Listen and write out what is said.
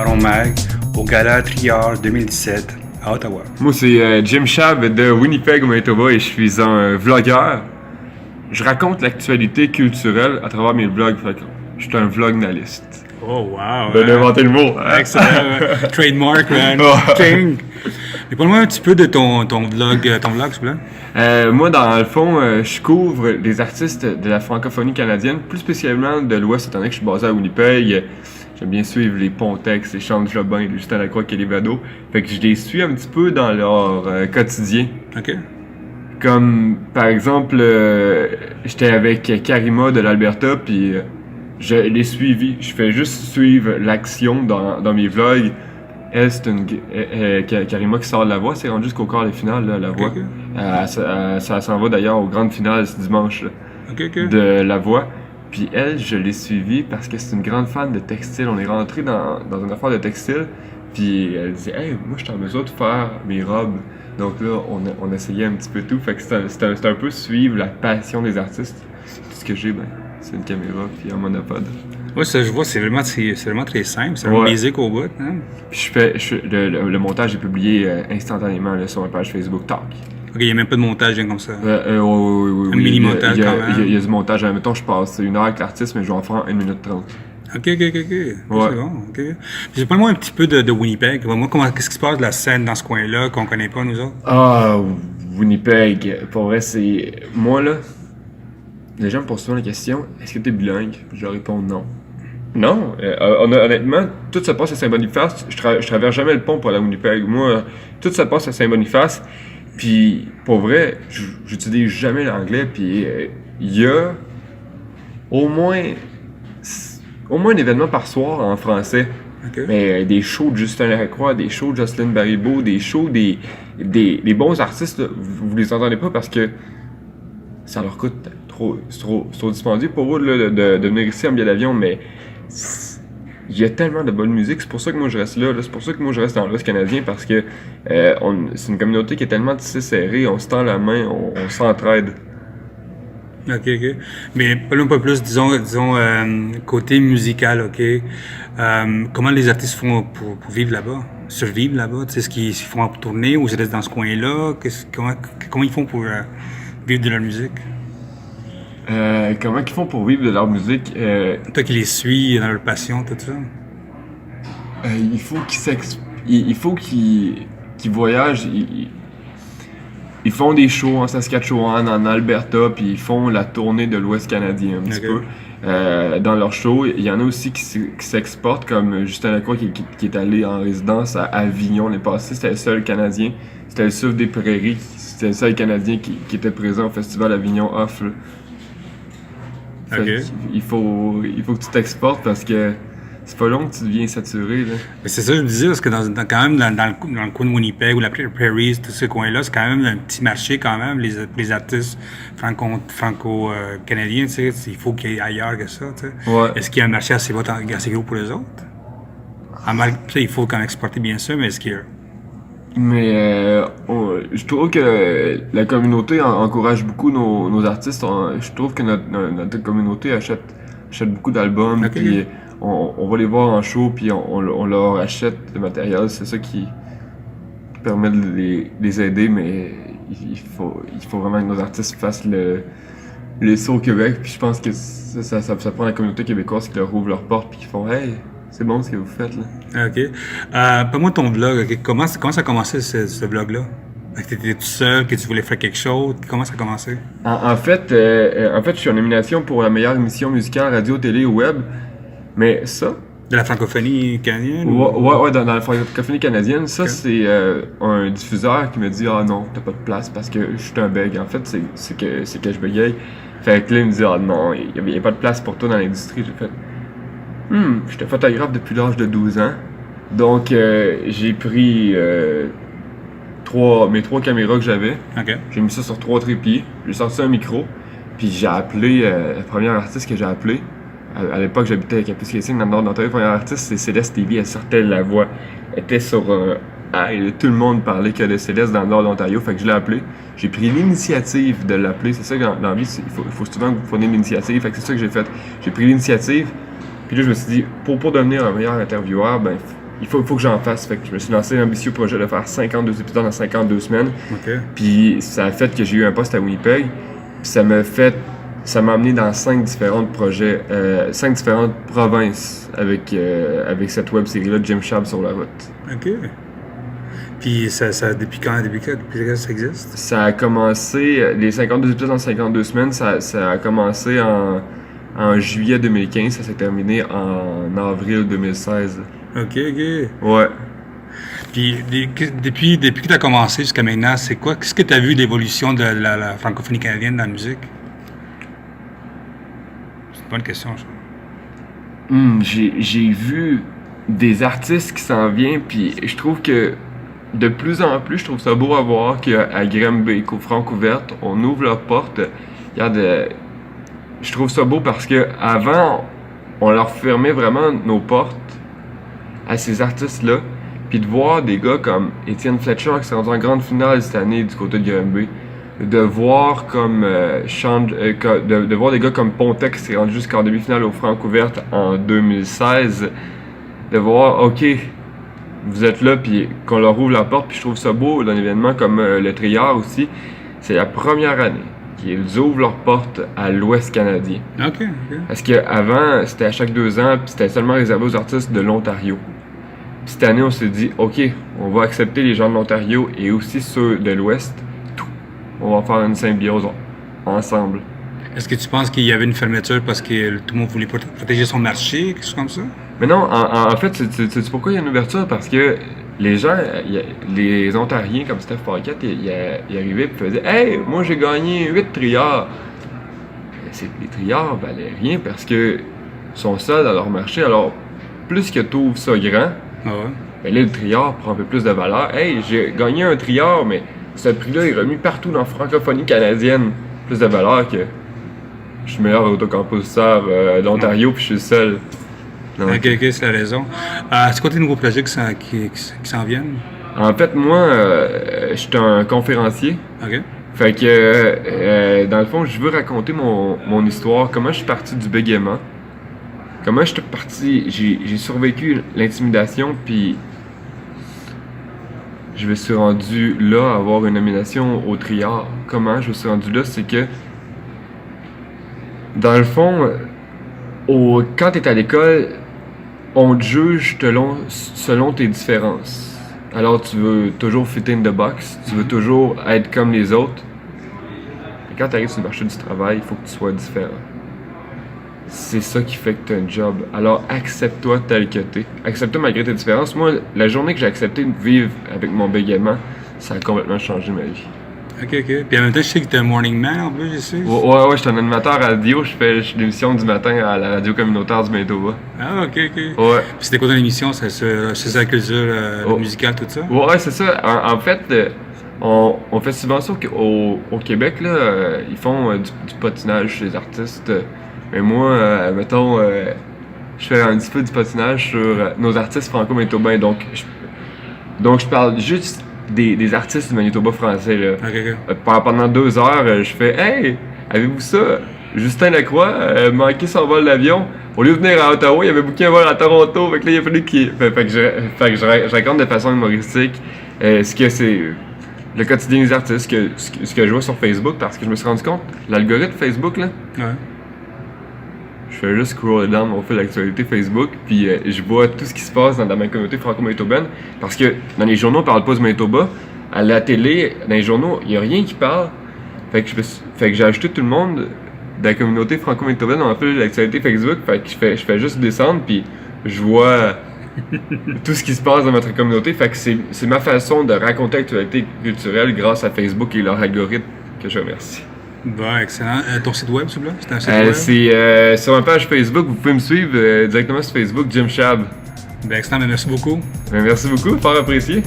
Baron Mag, au Gala Triard 2017 à Ottawa. Moi, c'est Jim Chab de Winnipeg, Manitoba, et je suis un vlogueur. Je raconte l'actualité culturelle à travers mes vlogs. Fait que je suis un vlognaliste. Oh, wow! Ben, d'inventer le mot. Excellent. Trademark, man. King. Mais parle-moi un petit peu de ton vlog, s'il vous plaît. Moi, dans le fond, je couvre des artistes de la francophonie canadienne, plus spécialement de l'Ouest, étant donné que je suis basé à Winnipeg. J'aime bien suivre les Pontex, les Charles Jobin, les Justin Lacroix, Kelly Vado. Fait que je les suis un petit peu dans leur quotidien. OK. Comme, par exemple, j'étais avec Karima de l'Alberta, puis je l'ai suivi. Je fais juste suivre l'action dans mes vlogs. Elle, c'est une Karima qui sort de la voix, c'est rendu jusqu'au quart de finale, là, la voix. Okay. Ça s'en va d'ailleurs aux grandes finales ce dimanche là, de la voix. Puis elle, je l'ai suivie parce que c'est une grande fan de textile. On est rentré dans une affaire de textile, puis elle disait « Hey, moi je suis en mesure de faire mes robes ». Donc là, on essayait un petit peu tout. Fait que c'était un peu suivre la passion des artistes. Tout ce que j'ai, c'est une caméra puis un monopode. Oui, ça je vois, c'est vraiment très simple. C'est un basic au bout. Hein? Puis le montage est publié instantanément là, sur ma page Facebook Talk. OK, il n'y a même pas de montage comme ça. Oui. Un mini-montage quand même. Il y a du montage. Mettons, je passe 1 heure avec l'artiste, mais je vais en faire 1 minute 30. OK. Ouais. C'est bon, OK. Puis parle-moi un petit peu de Winnipeg. Qu'est-ce qui se passe de la scène dans ce coin-là qu'on connaît pas, nous autres? Ah, Winnipeg. Pour vrai, c'est... Moi, là, les gens me posent souvent la question, est-ce que t'es bilingue? Je leur réponds non. Non, honnêtement, tout se passe à Saint-Boniface. Je traverse jamais le pont pour aller à Winnipeg. Moi, tout se passe à Saint-Boniface. Puis, pour vrai, j'utilise jamais l'anglais. Puis, il y a au moins un événement par soir en français. Okay. Mais des shows de Justin Lacroix, des shows de Jocelyne Baribeau, des shows des bons artistes, là, vous les entendez pas parce que ça leur coûte c'est trop dispendieux pour eux là, de venir ici en billet d'avion, mais il y a tellement de bonne musique, c'est pour ça que moi je reste là, c'est pour ça que moi je reste dans l'Ouest canadien, parce que c'est une communauté qui est tellement tissée serrée, on se tend la main, on s'entraide. OK. Mais parlons un peu plus, disons côté musical, OK. Comment les artistes font pour vivre là-bas, survivre là-bas? Tu sais, est-ce qu'ils font pour tourner ou ils restent dans ce coin-là? Comment ils font pour vivre de leur musique? Comment ils font pour vivre de leur musique? Toi qui les suis dans leur passion, tout ça? Il faut qu'ils voyagent. Ils font des shows en Saskatchewan, en Alberta, puis ils font la tournée de l'Ouest canadien un petit peu. Dans leurs shows, il y en a aussi qui s'exportent, comme Justin Lacroix qui est allé en résidence à Avignon l'année passée. C'était le seul Canadien. C'était le Souffle des Prairies. C'était le seul Canadien qui était présent au Festival Avignon Off. Okay. Il faut que tu t'exportes parce que c'est pas long que tu deviens saturé. Là. Mais c'est ça que je me disais, parce que quand même dans le coin de Winnipeg ou la Prairies, tous ces coins-là, c'est quand même un petit marché quand même, les artistes franco-canadiens, tu sais, il faut qu'il y ait ailleurs que ça. Tu sais. Ouais. Est-ce qu'il y a un marché assez gros pour les autres? Il faut quand même exporter bien sûr, mais est-ce qu'il y a... Mais je trouve que la communauté encourage beaucoup nos artistes. Je trouve que notre communauté achète beaucoup d'albums, puis on va les voir en show, puis on leur achète le matériel. C'est ça qui permet de les aider, mais il faut vraiment que nos artistes fassent les sauts au Québec. Puis je pense que ça prend la communauté québécoise qui leur ouvre leurs portes, puis qui font « Hey! » C'est bon ce que vous faites, là. OK. Parle-moi de ton vlog. Okay. Comment ça a commencé, ce vlog-là? Tu étais tout seul, que tu voulais faire quelque chose? Comment ça a commencé? En fait, je suis en nomination pour la meilleure émission musicale radio, télé ou web. Mais ça... De la francophonie canadienne? Ouais, dans la francophonie canadienne. Ça, c'est un diffuseur qui me dit « Ah non, t'as pas de place parce que je suis un bègue. » En fait, c'est que je bégaye. Fait que là, il me dit « Ah non, il y a pas de place pour toi dans l'industrie. » J'ai fait... J'étais photographe depuis l'âge de 12 ans. Donc, j'ai pris mes 3 caméras que j'avais. Okay. J'ai mis ça sur 3 trépieds. J'ai sorti un micro. Puis j'ai appelé la première artiste que j'ai appelée. À l'époque, j'habitais à Campus Racing dans le nord d'Ontario. La première artiste, c'est Céleste Lévy. Elle sortait de la voix. Elle était sur tout le monde parlait que de Céleste dans le nord d'Ontario. Fait que je l'ai appelée. J'ai pris l'initiative de l'appeler. C'est ça que dans la vie, il faut souvent que vous preniez l'initiative. Fait que c'est ça que j'ai fait. J'ai pris l'initiative. Puis là, je me suis dit, pour devenir un meilleur intervieweur, il faut que j'en fasse. Fait que je me suis lancé l'ambitieux projet de faire 52 épisodes en 52 semaines. OK. Puis ça a fait que j'ai eu un poste à Winnipeg. Puis ça m'a amené dans 5 différents projets, 5 différentes provinces avec cette web série-là, Jim Shab sur la route. OK. Puis depuis quand ça existe? Ça a commencé, les 52 épisodes en 52 semaines, ça a commencé en juillet 2015, ça s'est terminé en avril 2016. OK. Ouais. Puis depuis que tu as commencé jusqu'à maintenant, qu'est-ce que tu as vu d'évolution de la francophonie canadienne dans la musique? C'est une bonne question, je crois. J'ai vu des artistes qui s'en viennent, puis je trouve que de plus en plus, je trouve ça beau à voir qu'à Granby, qu'au Francouverte, on ouvre leurs portes. Regarde, je trouve ça beau parce que avant, on leur fermait vraiment nos portes à ces artistes-là. Puis de voir des gars comme Étienne Fletcher qui s'est rendu en grande finale cette année du côté de Granby, de voir comme de voir des gars comme Pontek qui s'est rendu jusqu'en demi-finale au Francouverte en 2016, de voir, ok, vous êtes là, puis qu'on leur ouvre la porte, puis je trouve ça beau d'un événement comme le Triard aussi. C'est la première année qu'ils ouvrent leurs portes à l'Ouest canadien. OK. Parce qu'avant, c'était à chaque 2 ans, puis c'était seulement réservé aux artistes de l'Ontario. Puis cette année, on s'est dit, OK, on va accepter les gens de l'Ontario et aussi ceux de l'Ouest. Tout. On va faire une symbiose ensemble. Est-ce que tu penses qu'il y avait une fermeture parce que tout le monde voulait protéger son marché, quelque chose comme ça? Mais non, en fait, c'est pourquoi il y a une ouverture? Parce que les gens, les Ontariens comme Steph Paquette, ils arrivaient et faisaient « Hey, moi j'ai gagné 8 triards! » Les triards valaient rien parce que sont seuls dans leur marché. Alors, plus que tu ouvres ça grand, ben là, le triard prend un peu plus de valeur. « Hey, j'ai gagné un triard, mais ce prix-là est remis partout dans la francophonie canadienne. » Plus de valeur que je suis meilleur autocompositeur d'Ontario puis je suis le seul. Donc. Ok, c'est la raison. C'est quoi tes nouveaux projets qui s'en viennent? En fait, moi, je suis un conférencier. OK. Fait que, dans le fond, je veux raconter mon histoire, comment je suis parti du bégaiement, comment je suis parti, j'ai survécu l'intimidation, puis je me suis rendu là à avoir une nomination au Triard. Comment je me suis rendu là, c'est que, dans le fond, quand tu es à l'école, on te juge selon tes différences. Alors tu veux toujours fit in the box, tu veux toujours être comme les autres. Et quand tu arrives sur le marché du travail, il faut que tu sois différent. C'est ça qui fait que tu as un job. Alors accepte-toi tel que tu es. Accepte-toi malgré tes différences. Moi, la journée que j'ai accepté de vivre avec mon bégaiement, ça a complètement changé ma vie. OK. Puis en même temps, je sais que t'es un morning man en plus, je sais. Ouais, je suis un animateur radio. Je fais l'émission du matin à la radio communautaire du Manitoba. Ah, OK. Ouais. Puis c'était quoi ton émission? C'est sur la culture musicale, tout ça? Ouais, c'est ça. En fait, on fait souvent ça au Québec, là. Ils font du patinage chez les artistes. Mais moi, mettons, je fais un petit peu du patinage sur nos artistes franco-manitobains. Donc, je parle juste des artistes du Manitoba français, là. OK. Pendant 2 heures, je fais « Hey, avez-vous ça? Justin Lacroix manqué son vol d'avion. Au lieu de venir à Ottawa, il avait booké un vol à Toronto. Fait que là, il a fallu qu'il... » Fait que je raconte de façon humoristique ce que c'est le quotidien des artistes, ce que je vois sur Facebook, parce que je me suis rendu compte, l'algorithme Facebook, là, Ouais. je fais juste scroller down mon fil d'actualité Facebook, puis je vois tout ce qui se passe dans ma communauté franco-manitobaine, parce que dans les journaux, on parle pas du Manitoba. À la télé, dans les journaux, il n'y a rien qui parle. Fait que j'ai ajouté tout le monde de la communauté franco-manitobaine dans mon fil d'actualité Facebook. Fait que je fais juste descendre, puis je vois tout ce qui se passe dans notre communauté. Fait que c'est ma façon de raconter l'actualité culturelle grâce à Facebook et leur algorithme que je remercie. Bon, excellent. Ton site web, s'il vous plaît? C'est un site web? C'est sur ma page Facebook. Vous pouvez me suivre directement sur Facebook, Jim Shab. Ben, excellent. Ben, merci beaucoup. Merci beaucoup, fort apprécié.